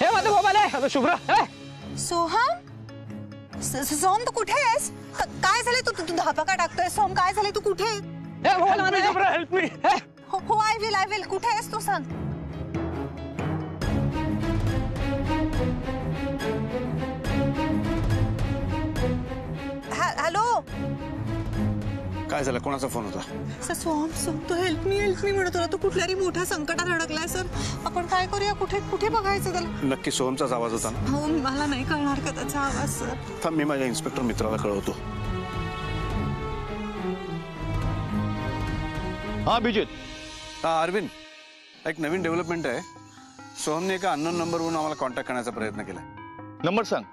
हे माझा मोबाईल आहे. अगं शुभ्रा, सोहम, सोहम तू कुठे आहेस? काय झालंय? तू धापा का टाकतोय? सोहम काय झालंय? तू कुठे आहेस? हे मोबाईल माझा आहे. Shubhra help me. हो आय विल. कुठे आहेस तू सांग. हॅलो. काय झालं? कोणाचा फोन होता? सर सोहम तू हेल्प मी म्हणत होता. तू कुठल्याही मोठ्या संकटात अडकलाय सर. आपण काय करूया? कुठे बघायचं त्याला? नक्की सोहमचाच आवाज होता ना? हो मला नाही कळणार का त्याचा आवाज सर. थांब, मी माझ्या इन्स्पेक्टर मित्राला कळवतो. हा अभिजित. हा अरविंद, एक नवीन डेव्हलपमेंट आहे. सोहमने एका अननोन नंबरवरून आम्हाला कॉन्टॅक्ट करण्याचा प्रयत्न केला. नंबर सांग.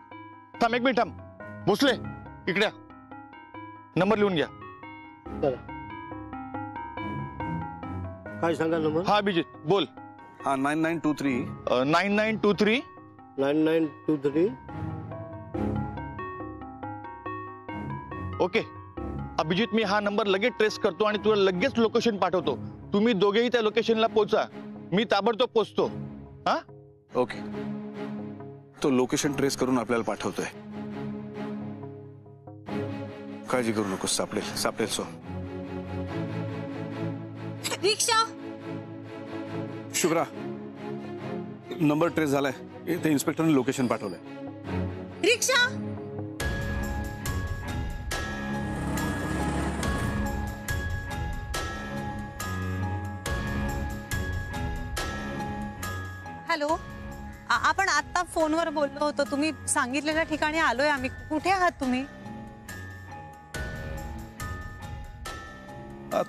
थांब एक मिनिट थांब. भोसले इकडे या. नंबर लिहून घ्या. काय सांगा नंबर? हा अभिजित बोल. हा 9923 9923 9923. ओके अभिजित, मी हा नंबर लगेच ट्रेस करतो आणि तुला लगेच लोकेशन पाठवतो. तुम्ही दोघेही त्या लोकेशनला पोहोचा. मी ताबडतोब पोहोचतो. हा ओके. तो लोकेशन ट्रेस करून आपल्याला पाठवतोय. काळजी करू नकोस, सापडेल सोहम. रिक्षा. शुभ्रा, नंबर ट्रेस झालाय. ते इन्स्पेक्टरने लोकेशन पाठवलंय. रिक्षा. हॅलो, आपण आता फोनवर बोललो होतो. तुम्ही सांगितलेल्या ठिकाणी आलोय आम्ही. कुठे आहात तुम्ही?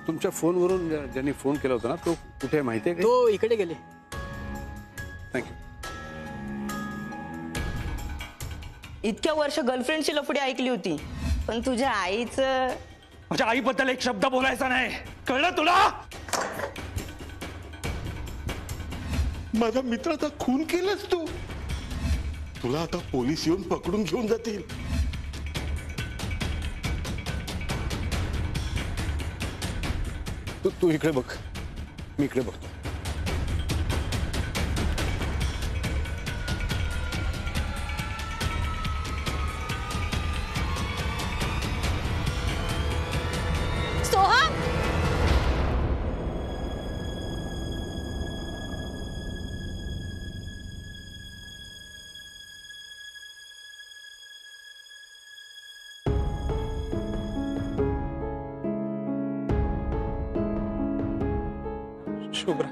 तुमच्या फोनवरून ज्यांनी फोन केला होता ना, तो कुठे माहितीये का? तो इकडे गेले. थँक्यू. इतक्या वर्ष गर्लफ्रेंडची लफडी ऐकली होती, पण तुझ्या आईचं. माझ्या आईबद्दल एक शब्द बोलायचा नाही, कळलं तुला? माझा मित्राचा खून केलास तू. तुला आता पोलीस येऊन पकडून घेऊन जातील. तू इकडे बघ, मी इकडे बघतो. सोहम. शुभ्रा,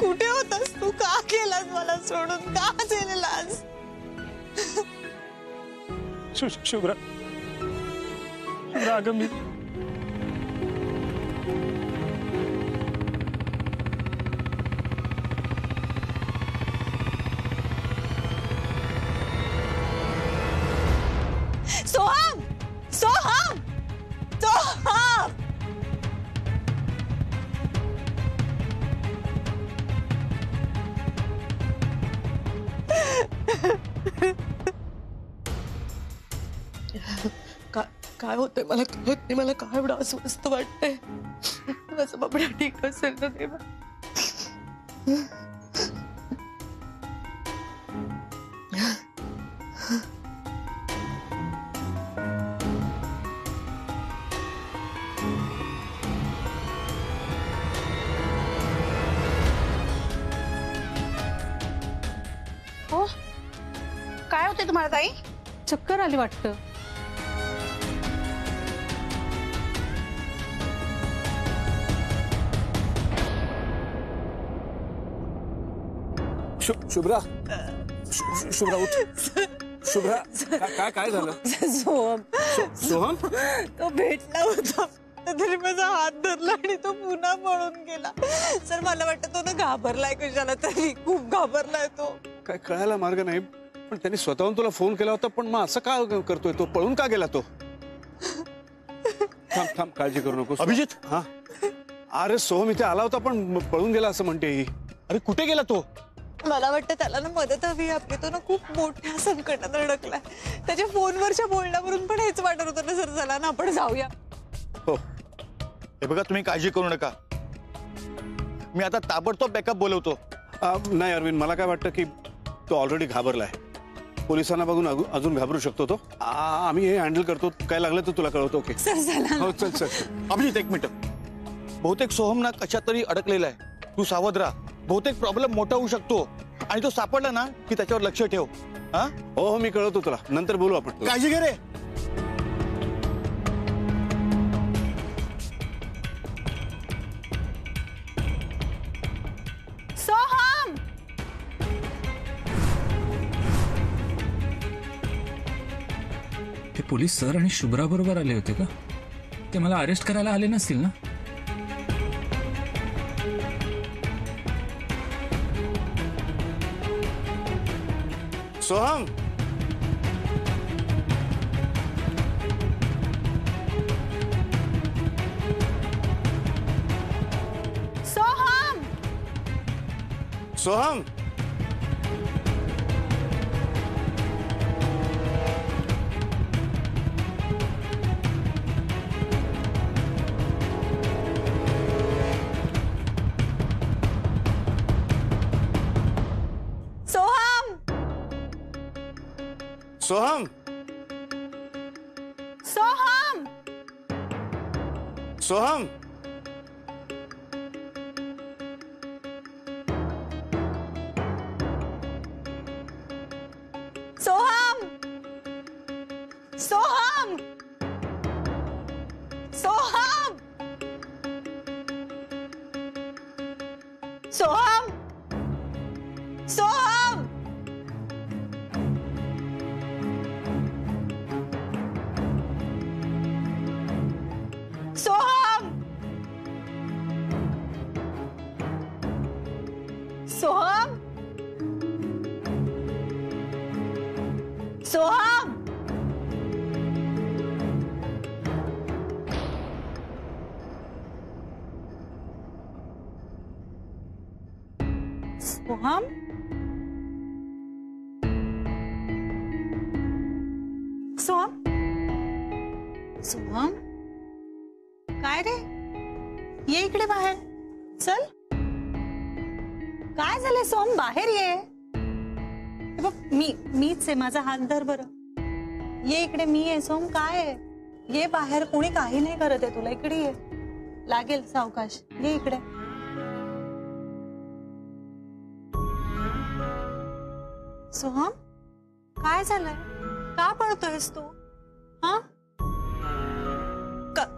कुठे होतास तू? का केलास मला सोडून? का केलेलास? शुभ्रा, अगं मी सोहम. काय होतंय मला कळत नाही. मला काय एवढं अस्वस्थ वाटतंय. माझं बाबड्या ठीक असेल ना देवा. हो, काय होते तुम्हाला ताई? चक्कर आली वाटतं. शुभ्रा, शुभ्रा उठ. शुभ्रा, काय झालं? सोहम तो भेटला होता, तरी माझा हात धरला आणि तो पुन्हा पळून गेला. सर मला वाटतं तो ना घाबरलाय कशाला तरी. खूप घाबरलाय तो. काय कळायला मार्ग नाही. पण त्यांनी स्वतःहून तुला फोन केला होता, पण मग असं का करतोय तो? पळून का गेला तो? थांब थांब, काळजी करू नकोस. अभिजित. हा, अरे सोहम इथे आला होता पण पळून गेला असं म्हणते ही. अरे कुठे गेला तो? मला वाटतं त्याला ना मदत हवी. आपली तो ना खूप मोठ्या संकटात अडकलाय. त्याच्या फोनवरच्या बोलण्यावरून पण हेच वाटत होतं ना सर, चला ना आपण जाऊया. हो, हे बघा, तुम्ही काळजी करू नका. मी आता ताबडतोब बॅकअप बोलवतो. नाही अरविंद, मला काय वाटतं की तो ऑलरेडी घाबरलाय. पोलिसांना बघून अजून घाबरू शकतो तो. आम्ही हे हँडल करतो. काय लागलं तर तुला कळवतो. ओके सर चला. हो, चल चल. अभिजित, एक मिनिट. बहुतेक सोहम ना कशात तरी अडकलेला आहे. तू सावध राहा. बहुतेक प्रॉब्लेम मोठा होऊ शकतो आणि तो सापडला ना की त्याच्यावर लक्ष ठेव. हा, हो हो, मी कळवतो तुला. नंतर बोलू आपण. काळजी घे रे. सोहम, ते पोलीस सर आणि शुभ्रा बरोबर आले होते का? ते मला अरेस्ट करायला आले नसतील ना? सोहम, सोहम, सोहम, सोहम, सोहम, सोहम, सोहम. सोहम, सोहम, सोहम, सोहम, सोहम, सोहम, सोहम, सोहम, सोहम, सोहम, सोहम, काय रे? ये इकडे बाहेर. चल. काय झालंय सोहम? बाहेर ये. हे बघ, मीच आहे. माझा हात धर बरं. ये इकडे. मी आहे सोहम. काय आहे? ये बाहेर. कोणी काही नाही करत आहे तुला. इकडे ये. लागेल सावकाश. ये इकडे. सोहम, काय झालंय? का पळतोयस तू? हा,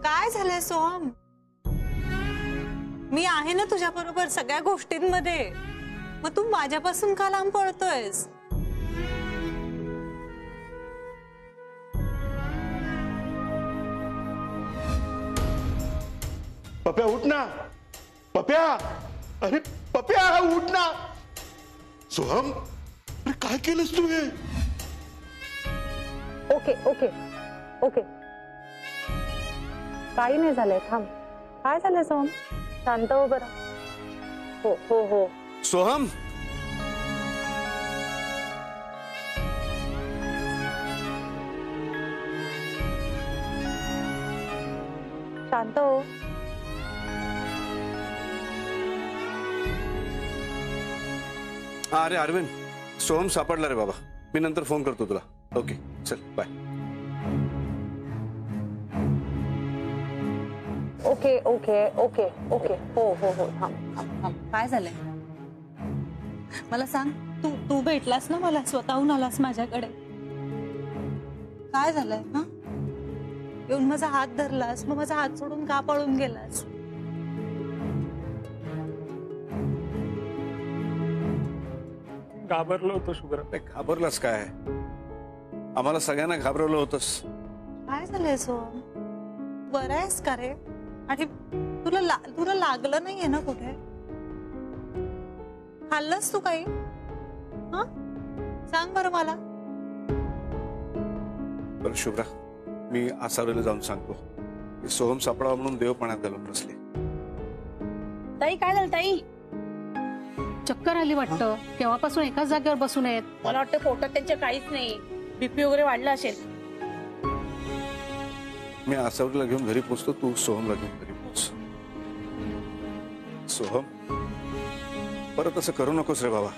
काय झालंय सोहम? मी आहे ना तुझ्या बरोबर सगळ्या गोष्टींमध्ये. मग तू माझ्यापासून का लांब पळतोयस? पप्या उठ ना. पप्या, अरे पप्या उठ ना. सोहम, अरे काय केलंस तू हे? ओके ओके ओके, काही नाही झालंय. थांब. काय झालंय सोहम? शांत हो बरं. हो हो हो. सोहम, शांत हो. अरे अरविंद, सोहम सापडला रे बाबा. मी नंतर फोन करतो तुला. ओके चल, bye. Okay okay okay okay. हो हो हो. थांब थांब थांब. काय झालंय? मला सांग. तू भेटलास ना मला? स्वतःहून आलास माझ्याकडे. काय झालंय? हा, येऊन माझा हात धरलास. मग माझा हात सोडून का पळून गेलास? घाबरलो होतो शुभ्रा. घाबरलास काय? आम्हाला सगळ्यांना घाबरवलं होतंस. काय झालंय सोहम? बरं आहेस का रे? आणि तुला लागलं नाहीये ना कुठे? खाल्लंस तू काही? हा, सांग बरं मला. बरं शुभ्रा, मी आसावरीला जाऊन सांगतो की सोहम सापडावा म्हणून देव पाण्यात घालून बसले. ताई काय झालं ताई? चक्कर आली वाटतं. केव्हापासून एकाच जागेवर बसून आहेत. मला वाटतं पोटात त्यांच्या काहीच नाही. बीपी वगैरे वाढला असेल. मी आसावरीला घेऊन घरी पोहोचतो, तू सोहमला घेऊन घरी पोहोच. सोहम, परत असं करू नकोस रे बाबा.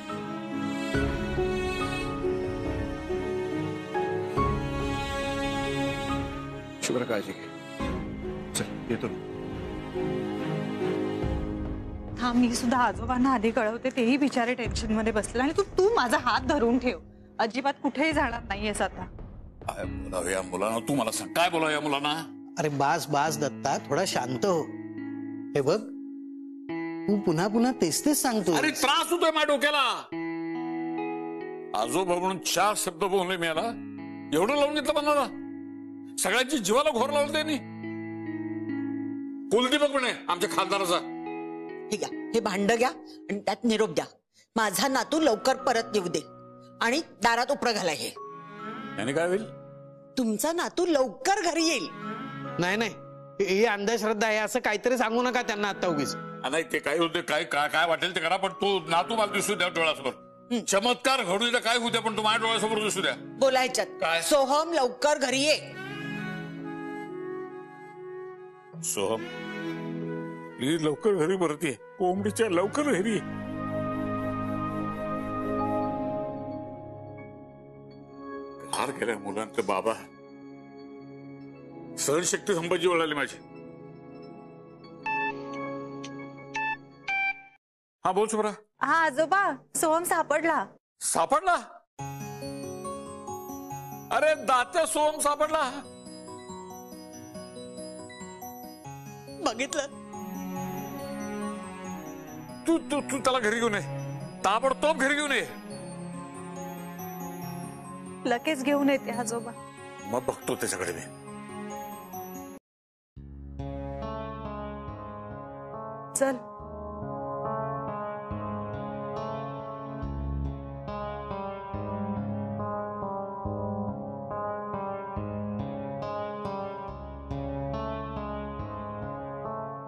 शुभ्रा काळजी घे. चल येतो. हा मी सुद्धा आजोबांना आधी कळवते, तेही बिचारे टेन्शन मध्ये बसले. आणि तू माझा हात धरून ठेव. अजिबात कुठेही जाणार नाहीयेस आता. काय बोलावं या मुलांना, तू मला सांग काय बोलावं या मुलांना. अरे बास बास दत्ता, थोडा शांत हो. हे बघ, तू पुन्हा पुन्हा तेच सांगतो. अरे त्रास होतोय माझ्या डोक्याला. आजोबा म्हणून 4 शब्द बोलले मी याला. एवढं लावून घेतलं मनाला. सगळ्यांची जीवाला घोर लावलं त्यांनी. कुलदीपक म्हणे आमच्या खासदाराचा. ठीक आहे, हे भांड घ्या आणि त्यात निरोप द्या. माझा नातू लवकर परत येऊ दे आणि दारात उपरं घाला. हे याने काय होईल? तुमचा नातू लवकर घरी येईल. नाही नाही, ही अंधश्रद्धा आहे, असं काहीतरी सांगू नका त्यांना आता उगीच. नाही ते काय होते, काय काय काय वाटेल ते करा, पण तो नातू मला दिसू द्या डोळ्यासमोर. चमत्कार घडू द्या, काय होऊ द्या, पण तो माझ्या डोळ्यासमोर दिसू द्या. बोलायच्यात काय? सोहम लवकर घरी ये. सोहम प्लीज लवकर घरी परत ये. कोंबडीच्या लवकर घरी ये. हार केलाय मुलांचं बाबा. सहनशक्ती संपत्ती वळाली माझी. हा बोल शुभ्रा. हा आजोबा, सोहम सापडला. सापडला? अरे दात्या सोहम सापडला. बघितलं? तू तू तू त्याला घरी घेऊन ये. ताबडतोब घरी घेऊन ये. लगेच घेऊन येते आजोबा. मग बघतो त्याच्याकडे मी. चल.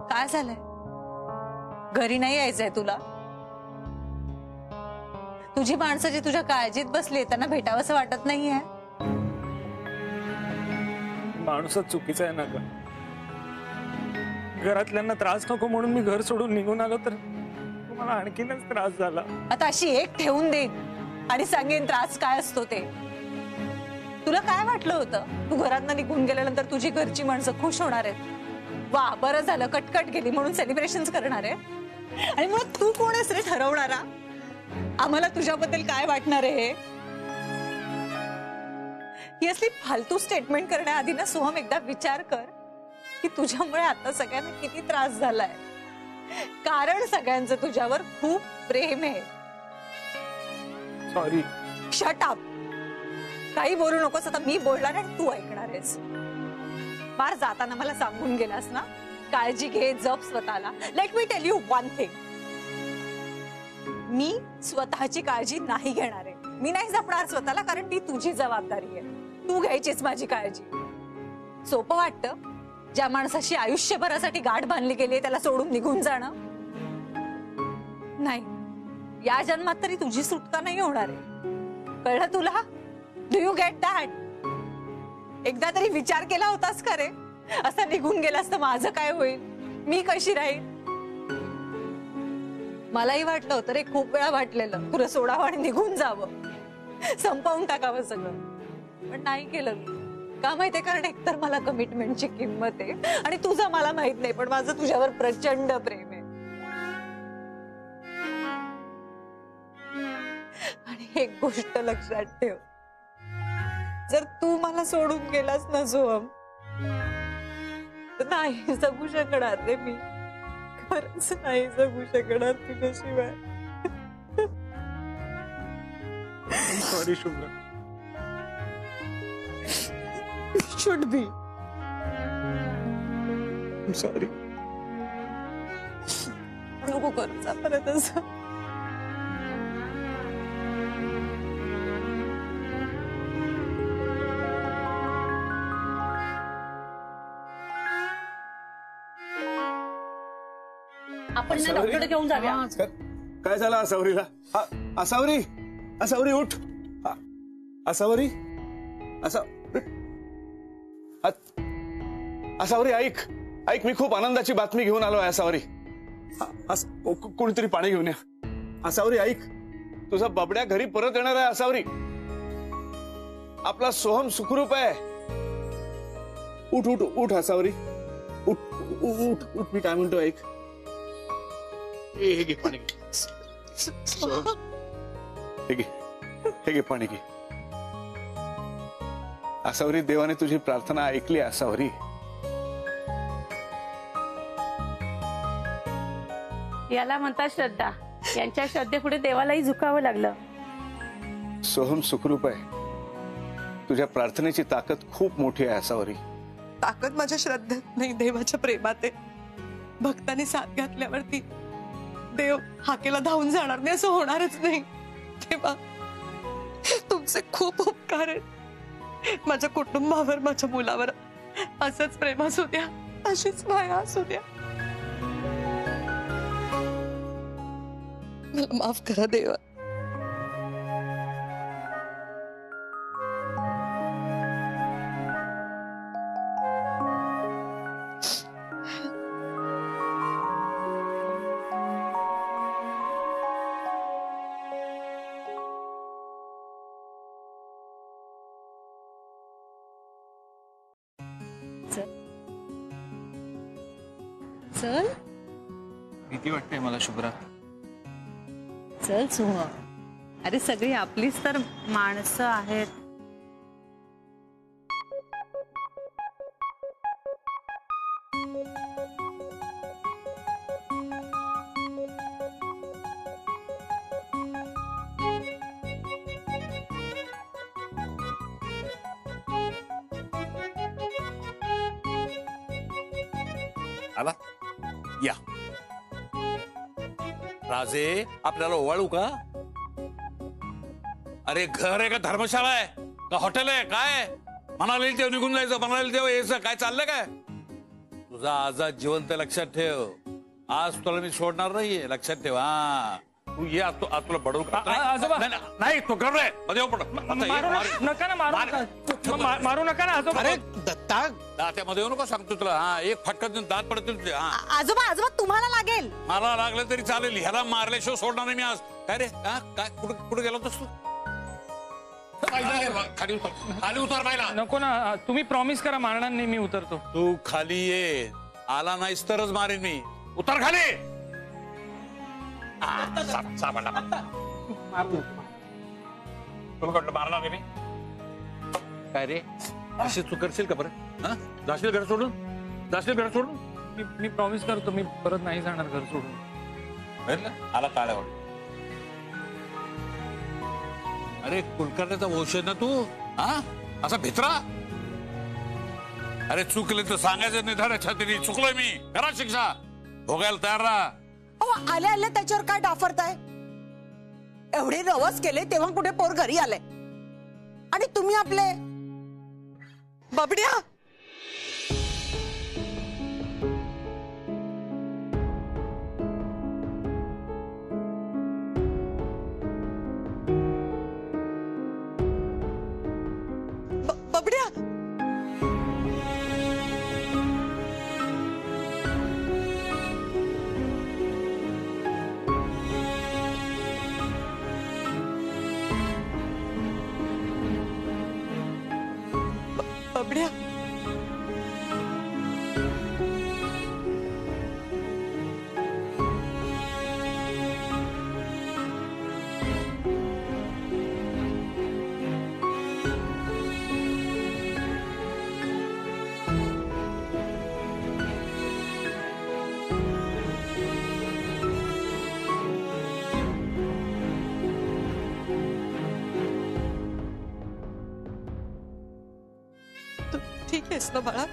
काय झालंय? घरी नाही यायचंय तुला? तुझी माणसं जी तुझ्या काळजीत बसली त्यांना भेटावंसं वाटत नाहीये? माणूसच चुकीचा आहे ना ग. घरातल्यांना त्रास नको म्हणून मी घर सोडून निघून आलो तर तुम्हाला आणखीनच त्रास झाला. आता अशी एक ठेवून देईन आणि सांगेन त्रास काय असतो ते. तुला काय वाटलं होतं तू घरातनं निघून गेल्यानंतर तुझी घरची माणसं खुश होणार आहेत? वा बरं झालं, कटकट गेली म्हणून सेलिब्रेशन करणार आहे. आणि मग तू कोण आहेस रे ठरवणारा आम्हाला तुझ्याबद्दल काय वाटणार आहे? ही असली फालतू स्टेटमेंट करण्याआधी ना सोहम एकदा विचार कर की तुझ्यामुळे आता सगळ्यांना किती त्रास झालाय. कारण सगळ्यांचं तुझ्यावर खूप प्रेम आहे. सॉरी. Shut up. काही बोलू नकोस. आता मी बोलणार आणि तू ऐकणार आहेस. बार जाताना मला सांगून गेलास ना, काळजी घे, जप स्वतःला. Let me tell you one thing. मी स्वतःची काळजी नाही घेणार आहे. मी नाही जपणार स्वतःला, कारण ती तुझी जबाबदारी आहे. तू घ्यायचीच माझी काळजी. सोपं वाटतं ज्या माणसाशी आयुष्यभरासाठी गाठ बांधली गेली त्याला सोडून निघून जाणं? नाही, या जन्मात तरी तुझी सुटका नाही होणार आहे. कळलं तुला? Do you get that? एकदा तरी विचार केला होतास का रे? असं निघून गेलास तर माझं काय होईल? मी कशी राहील? मलाही वाटलं होतं रे, खूप वेळा वाटलेलं तुला सोडावं आणि निघून जावं, संपवून टाकावं सगळं. पण नाही केलं मी. का माहितीये? कारण एकतर मला कमिटमेंटची किंमत आहे आणि तुझं मला माहित नाही, पण माझं तुझ्यावर प्रचंड प्रेम आहे. आणि एक गोष्ट लक्षात ठेव, जर तू मला सोडून गेलास ना सोहम, तर नाही जगू शकणार रे मी. खरंच नाही जगू शकणार तुझ्याशिवाय. Sorry Shubhra. Should be sorry. नको करू परत असं. आपण ना डॉक्टरकडे घेऊन जाऊया. काय झालं असावरीला? असावरी, असावरी उठ. असावरी, असावरी ऐक ऐक, मी खूप आनंदाची बातमी घेऊन आलो आहे असावरी. कोणीतरी पाणी घेऊन या. असावरी ऐक, तुझा बबड्या घरी परत येणार आहे असावरी. आपला सोहम सुखरूप आहे. उठ उठ उठ असावरी, उठ उठ उठ, मी काय म्हणतो ऐक. हे घे पाणी घे. हे घे पाणी घे. असावरी, देवाने तुझी प्रार्थना ऐकली असावरी. याला म्हणतात श्रद्धा. यांच्या श्रद्धेपुढे देवालाही झुकावं लागलं. सोहम सुखरूप आहे. तुझ्या प्रार्थनेची ताकद खूप मोठी आहे असावरी. ताकद माझ्या श्रद्धेत नाही, देवाच्या प्रेमात आहे. भक्तांनी साथ घातल्यावरती देव हाकेला धावून जाणार नाही असं होणारच नाही. तेव्हा तुमचे खूप उपकार आहेत. माझ्या कुटुंबावर, माझ्या मुलावर असंच प्रेम असू द्या, अशीच माया असू द्या. मला माफ करा देवा. चल भीती वाटते मला शुभ्रा. चल सोहम, अरे सगळी आपलीच तर माणसं आहेत. आला या. राजे, आपल्याला ओवाळू का? अरे घर आहे का धर्मशाळा आहे का हॉटेल आहे? काय म्हणाले तेव्हा निघून जायचं, म्हणाले तेव्हा यायचं, काय चाललंय काय तुझा? आजाद जिवंत लक्षात ठेव. आज तुला मी सोडणार नाहीये, लक्षात ठेव. हा तू ये, आज तुला बडवू नाही. तो घर रे मध्ये नका ना मारू नका ना आजोबा. अरे दत्ता, दात्यामध्ये येऊ नको सांगतो तुला. हा एक फटका देऊन दात पडतील तुझे. हा आजोबा आजोबा तुम्हाला लागेल. मला लागलं तरी चालेल, ह्याला मारल्याशिवाय सोडणार नाही मी आज. काय रे, हा काय कुठे गेला होतास तू? खाली उतार पाहिला. नको ना, तुम्ही प्रॉमिस करा मारणार नाही, मी उतरतो. तू खाली ये, आला नाहीस तरच मारेन मी. उतर खाली. तुला मारणार नाही मी. काय रे, अशी चूक करशील का बरं? जाशील घर सोडून? जाशील घर सोडून? मी प्रॉमिस करतो, मी परत नाही जाणार घर सोडून. आला काळ्यावर. अरे कुलकर्ण्याचा वंश ना तू, हा असा भित्रा. अरे चुकले तर सांगायचं निर्धार छातीने, चुकलोय मी, करा शिक्षा, भोगायला तयार राहा. आले आले त्याच्यावर काय डाफरताय? एवढे रवस केले तेव्हा कुठे पोर घरी आले आणि तुम्ही आपले बबड्या. बबड्या, बबड्या. तू ठीक आहेस ना बाळा?